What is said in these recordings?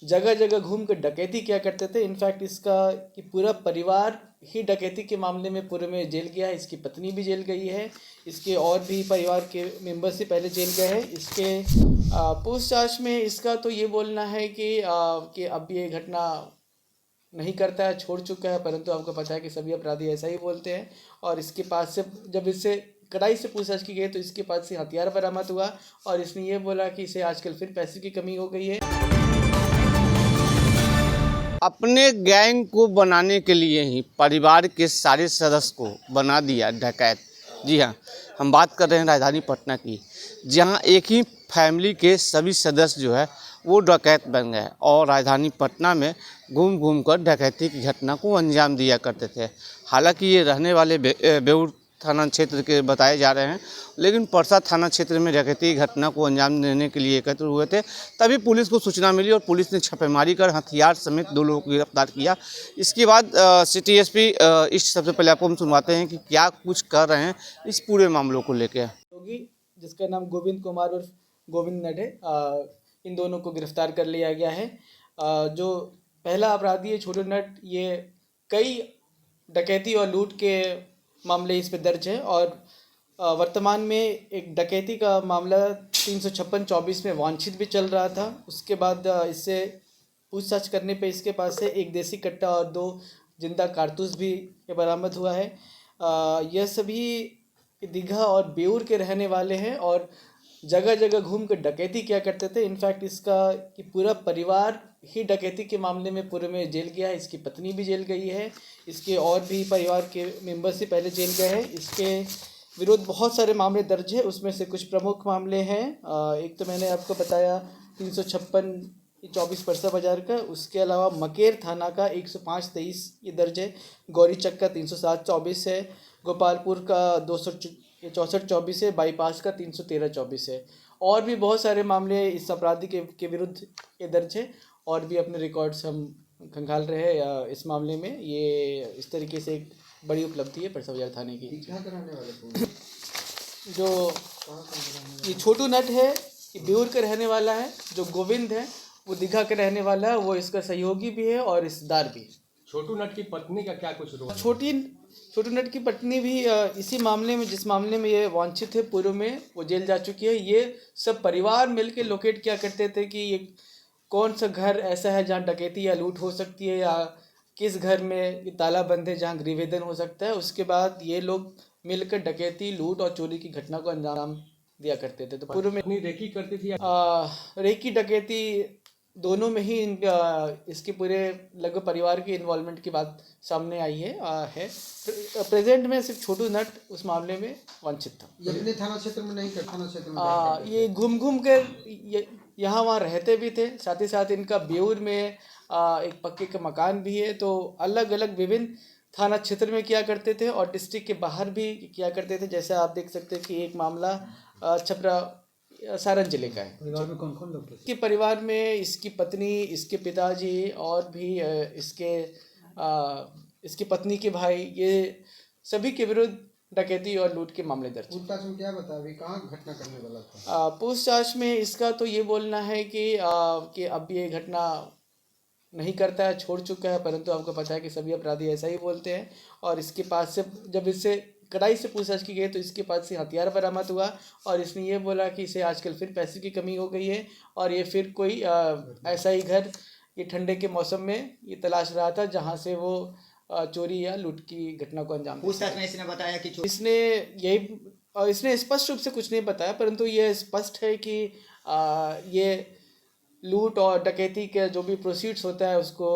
जगह जगह घूम कर डकैती किया करते थे। इनफैक्ट इसका कि पूरा परिवार ही डकैती के मामले में पूरे में जेल गया है। इसकी पत्नी भी जेल गई है, इसके और भी परिवार के मेंबर्स से पहले जेल गए हैं। इसके पूछताछ में इसका तो ये बोलना है कि अब ये घटना नहीं करता है, छोड़ चुका है, परंतु आपको पता है कि सभी अपराधी ऐसा ही बोलते हैं। और इसके पास से जब इससे कड़ाई से पूछताछ की गई तो इसके पास से हथियार बरामद हुआ और इसने ये बोला कि इसे आजकल फिर पैसे की कमी हो गई है। अपने गैंग को बनाने के लिए ही परिवार के सारे सदस्य को बना दिया डकैत। जी हाँ, हम बात कर रहे हैं राजधानी पटना की, जहाँ एक ही फैमिली के सभी सदस्य जो है वो डकैत बन गए और राजधानी पटना में घूम घूम कर डकैती की घटना को अंजाम दिया करते थे। हालांकि ये रहने वाले बेउर थाना क्षेत्र के बताए जा रहे हैं, लेकिन परसा थाना क्षेत्र में डकैती की घटना को अंजाम देने के लिए एकत्र हुए थे। तभी पुलिस को सूचना मिली और पुलिस ने छापेमारी कर हथियार समेत 2 लोगों को गिरफ्तार किया। इसके बाद सिटी एसपी ईस्ट सबसे पहले आपको हम सुनवाते हैं कि क्या कुछ कर रहे हैं इस पूरे मामलों को लेकर। योगी, जिसका नाम गोविंद कुमार उर्फ गोविंद नट है, इन दोनों को गिरफ्तार कर लिया गया है। जो पहला अपराधी है छोटू नट, ये कई डकैती और लूट के मामले इस पे दर्ज है और वर्तमान में एक डकैती का मामला 356-24 में वांछित भी चल रहा था। उसके बाद इससे पूछताछ करने पे इसके पास से एक देसी कट्टा और 2 जिंदा कारतूस भी बरामद हुआ है। यह सभी दीघा और बेउर के रहने वाले हैं और जगह जगह घूम कर डकैती किया करते थे। इनफैक्ट इसका कि पूरा परिवार ही डकैती के मामले में पूरे में जेल गया है। इसकी पत्नी भी जेल गई है, इसके और भी परिवार के मेंबर्स से पहले जेल गए हैं। इसके विरुद्ध बहुत सारे मामले दर्ज है, उसमें से कुछ प्रमुख मामले हैं। एक तो मैंने आपको बताया 356-24 परसा बाजार का, उसके अलावा मकेर थाना का 105-23 ये दर्ज है, गौरी चक्क का 307-24 है, गोपालपुर का 264-24 है, बाईपास का 313-24 है। और भी बहुत सारे मामले इस अपराधी के विरुद्ध ये दर्ज है और भी अपने रिकॉर्ड्स हम खंगाल रहे हैं इस मामले में। ये इस तरीके से एक बड़ी उपलब्धि है परसा बाजार थाने की। जो ये छोटू नट है, ये बेउर का रहने वाला है। जो गोविंद है वो दीघा का रहने वाला है, वो इसका सहयोगी भी है और रिश्तेदार भी। छोटू नट की पत्नी का क्या कुछ रोल? छोटू नट की पत्नी भी इसी मामले में, जिस मामले में ये वांछित है, पूर्व में वो जेल जा चुकी है। ये सब परिवार मिलकर लोकेट किया करते थे कि ये कौन सा घर ऐसा है जहाँ डकैती या लूट हो सकती है, या किस घर में ये ताला बंद है जहाँ गृहभेदन हो सकता है। उसके बाद ये लोग मिलकर डकैती, लूट और चोरी की घटना को अंजाम दिया करते थे। तो पूर्व में रेकी करती थी रेकी डकैती दोनों में ही इसके पूरे लगभग परिवार के इन्वॉल्वमेंट की बात सामने आई है। प्रेजेंट में सिर्फ छोटू नट उस मामले में वांछित था। ये अपने थाना क्षेत्र में नहीं कर, थाना क्षेत्र में ये घूम घूम कर यहाँ वहाँ रहते भी थे। साथ ही साथ इनका बेउर में एक पक्के का मकान भी है। तो अलग अलग विभिन्न थाना क्षेत्र में किया करते थे और डिस्ट्रिक्ट के बाहर भी किया करते थे। जैसे आप देख सकते हैं कि एक मामला छपरा सारण जिले का है। परिवार में कौन कौन लोग थे? इसके परिवार में इसकी पत्नी, इसके पिताजी और भी इसकी पत्नी के भाई, ये सभी के विरुद्ध डकैती और लूट के मामले दर्ज। पूछताछ में क्या बता, अभी कहाँ घटना करने वाला था? पूछताछ में इसका तो ये बोलना है कि अब ये घटना नहीं करता है, छोड़ चुका है, परंतु आपको पता है कि सभी अपराधी ऐसा ही बोलते हैं। और इसके पास से जब इससे कड़ाई से पूछताछ की गई तो इसके पास से हथियार बरामद हुआ और इसने ये बोला कि इसे आजकल फिर पैसे की कमी हो गई है और ये फिर कोई ऐसा ही घर ये ठंडे के मौसम में ये तलाश रहा था जहाँ से वो चोरी या लूट की घटना को अंजाम। पूछताछ में इसने बताया कि इसने स्पष्ट रूप से कुछ नहीं बताया, परंतु ये स्पष्ट है कि ये लूट और डकैती के जो भी प्रोसीड्स होता है उसको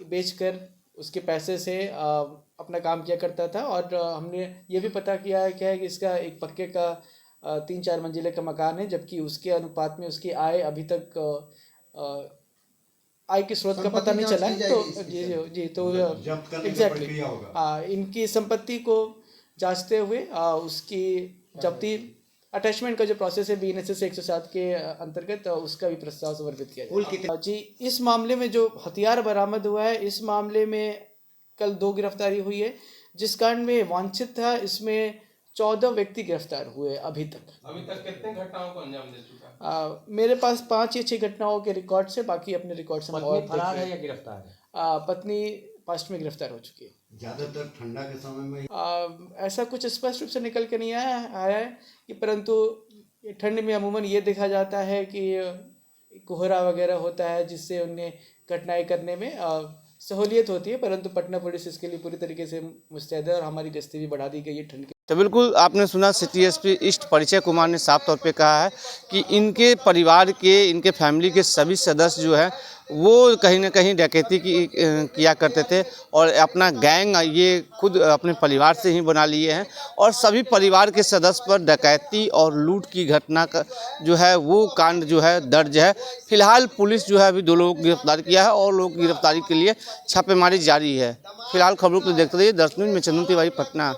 बेचकर उसके पैसे से अपना काम किया करता था। और हमने ये भी पता किया है कि इसका एक पक्के का 3-4 मंजिले का मकान है, जबकि उसके अनुपात में उसकी आय अभी तक आय के स्रोत का पता नहीं चला है। तो जी तो एग्जैक्टली इनकी संपत्ति को जांचते हुए उसकी जब्ती अटैचमेंट का जो प्रोसेस है BNSS 107 के अंतर्गत उसका भी प्रस्ताव समर्पित किया जाएगा। जी, इस मामले में जो हथियार बरामद हुआ है, इस मामले में कल 2 गिरफ्तारी हुई है। जिस कांड में वांछित था इसमें 14 व्यक्ति गिरफ्तार हुए अभी तक। अभी तक कितने घटनाओं को अंजाम दे चुका? मेरे पास 5 या 6 घटनाओं के रिकॉर्ड से, बाकी अपने रिकॉर्ड से हम और पत्नी फरार है या गिरफ्तार है? पत्नी पास्ट में गिरफ्तार हो चुकी है। ज्यादातर ठंडा के समय में ऐसा कुछ स्पष्ट रूप से निकल के नहीं आया है कि, परंतु ठंड में अमूमन ये देखा जाता है कि कोहरा वगैरह होता है जिससे उन्हें घटनाएं करने में सहूलियत होती है, परंतु पटना पुलिस इसके लिए पूरी तरीके से मुस्तैद है और हमारी गश्ती भी बढ़ा दी गई है ठंड के। तो बिल्कुल आपने सुना सिटी एसपी ईस्ट परिचय कुमार ने साफ तौर पे कहा है कि इनके परिवार के, इनके फैमिली के सभी सदस्य जो है वो कहीं ना कहीं डकैती किया करते थे और अपना गैंग ये खुद अपने परिवार से ही बना लिए हैं और सभी परिवार के सदस्य पर डकैती और लूट की घटना का जो है वो कांड जो है दर्ज है। फिलहाल पुलिस जो है अभी 2 लोगों को गिरफ्तार किया है और लोगों की गिरफ्तारी के लिए छापेमारी जारी है। फिलहाल खबरों को देखते रहिए 10 मिनट में चंदन तिवारी, पटना।